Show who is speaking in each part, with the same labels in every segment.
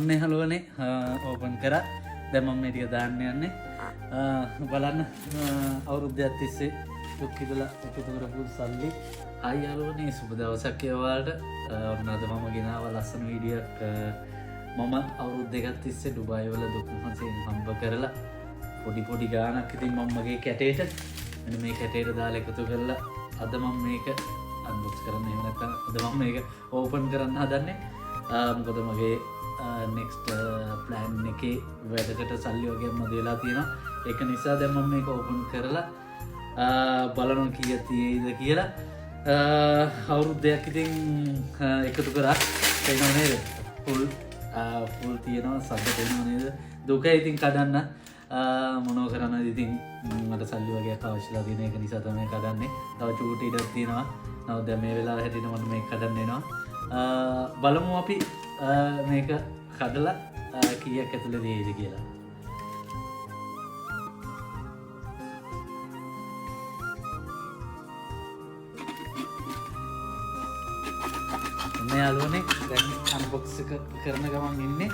Speaker 1: ඔන්නේ හලුවනේ open කරා. දැන් මම මේ ටික දාන්න යන්නේ. බලන්න අවුරුද්දක් තිස්සේ දුක් ඉදලා එකතු කරපු සල්ලි. ආයි හලුවනේ සුබ දවසක් ඒවාට. ඔන්න අද මම ගෙනාවා ලස්සන වීඩියෝ එකක්. මමත් අවුරුදු දෙකක් තිස්සේ ඩුබායි වල දුක් මහන්සියෙන් හම්බ කරලා පොඩි ගාණක් ඉතින් මම මගේ කැටේට මෙන්න මේ කැටේට දාලා එකතු කරලා අද මම මේක අන්බොක්ස් කරන්න එහෙම නැත්නම් අද මම මේක ඕපන් කරන්න හදන්නේ. මොකද මගේ නෙක්ස්ට් ප්ලෑන් එකේ වැඩකට සල්ලි වගේ මොකද වෙලා තියෙනවා. ඒක නිසා දැන් මම මේක ඕපන් කරලා බලනවා කීයක් තියෙයිද කියලා. අවුරුද්දක් ඉතින් එකතු කරා තේනව නේද? ෆුල් තියෙනවා සද්ද තේනව නේද? දුක ඉතින් කඩන්න මොනෝ කරන්නද ඉතින් මට සල්ලි වගේ අවශ්‍යලා තියෙන එක නිසා තමයි කඩන්නේ. තව චූටි ඉඩක් තියෙනවා. නමුත් දැන් මේ වෙලාව හැටියට මට මේක කඩන්න එනවා. බලමු අපි මේක කඩලා කීයක් ඇතුළේ දෙයිද කියලා. මේ යාළුවනේ දැන් අන්බොක්ස් එක කරන ගමන් ඉන්නේ.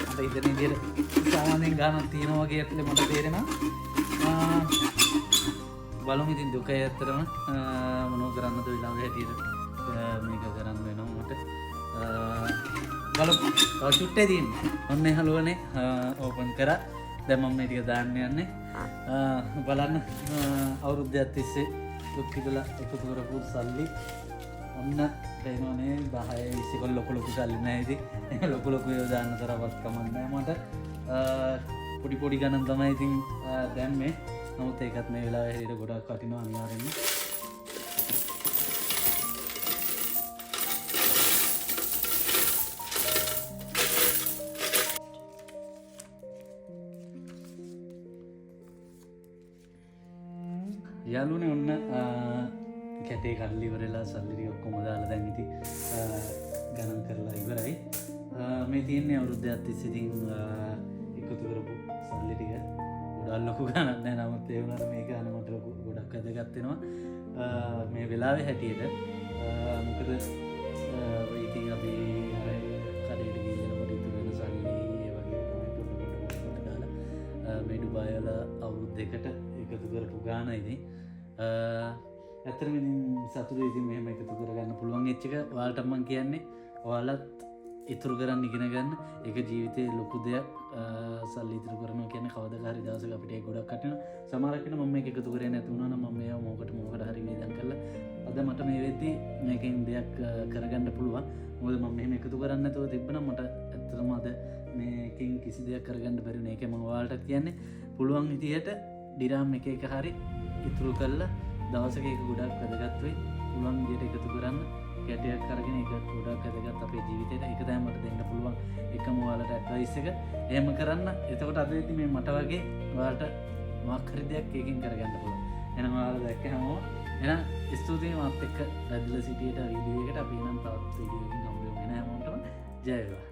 Speaker 1: මට ඉතින් විදියට සාමාන්‍යයෙන් ගානක් තියෙනවා වගේ ඇතුලේ මට තේරෙනවා. බලමු ඉතින් දුකයි ඇත්තටම මොනව කරන්නද වෙලාව හැටියට මේක කරන්න වෙනවා මට. බලමු තව චුට්ටේ තියෙන්නේ. ඔන්නේ හලුවනේ ඕපන් කරා. දැන් මම මේ ටික දාන්න යන්නේ. බලන්න අවුරුද්දක් තිස්සේ දුක් ඉදලා එකතු කරපු සල්ලි. ඔන්න තේනවනේ 10 20 කොල්ල ලොකු සල්ලි නැහැ ඉතින්. ලොකු ඒවා දාන්න තරවත් කමක් නැහැ මට. පොඩි ගණන් තමයි ඉතින් දැම්මේ. නමුත් ඒකත් මේ වෙලාවේ හැටියට ගොඩක් වටිනවා අනිවාර්යෙන්ම. යාළුවනේ ඔන්න කැටේ කඩලි ඉවරලා සල්ලි ටික ඔක්කොම දාලා දැන් ඉතින් ගණන් කරලා ඉවරයි. මේ තියෙන්නේ අවුරුද්දක් තිස්සේ ඉතින් එකතු කරපු සල්ලි ටික. ගොඩක් ලොකු ගණන් නෑ නමුත් ඒ වුණාට මේක අනේ මට ලොකු ගොඩක් වැදගත් වෙනවා මේ වෙලාවේ හැටියට. මොකද ඉතින් අපි කඩේට ගිහින් පොඩි ඉතුරු වෙන සල්ලි ඒ වගේ පොඩ දාලා මේ ඩුබායි වල අවුරුදු දෙකට එකතු කරපු ගාන ඉතින් ඇත්තටම ඉතින් සතුටුයි ඉතින් මෙහෙම එකතු කරගන්න පුළුවන් එච්ච එක. ඔයාලට මම කියන්නේ ඔයාලත් ඉතුරු කරන්න ඉගෙන ගන්න. ඒක ජීවිතේ ලොකු දෙයක්. සල්ලි ඉතුරු කරනවා කියන්නේ කවදාක හරි දවසක අපිට ඒක ගොඩක් වටිනවා. සමහරක් වෙන මම මේක එකතු කරේ නැති වුණා නම් මම මේව මොකට හරි වේදම් කරලා අද මට මේ වෙද්දි මේකෙන් දෙයක් කරගන්න පුළුවන්. මොකද මම මෙහෙම එකතු කරන්නේ නැතුව තිබ්බනම් මට ඇත්තටම අද මේකෙන් කිසි දෙයක් කරගන්න බැරි වුණා. ඒකම ඔයාලට කියන්නේ පුළුවන් විදිහට ඩිරාම් එක හරි ඉතුරු කරලා දවසක ඒක ගොඩක් වැදගත් වෙයි. පුළුවන් විදිහට එකතු කරන්න. කැටයක් අරගෙන ඒක ගොඩක් වැදගත් අපේ ජීවිතේට. ඒක තමයි මට දෙන්න පුළුවන් එකම ඔයාලට ඇඩ්වයිස් එක. එහෙම කරන්න. එතකොට අද ඉතින් මේ මට වගේ ඔයාලට මොකක් හරි දෙයක් ඒකෙන් කරගන්න පුළුවන්. එහෙනම් ඔයාලා දැක්කම එහෙනම් ස්තුතියි මාත් එක්ක රැඳිලා සිටියට වීඩියෝ එකට. අපි නම් තවත් වීඩියෝ එකකින් හම්බ වෙමු. එහෙනම් හැමෝටම ජය වේවා.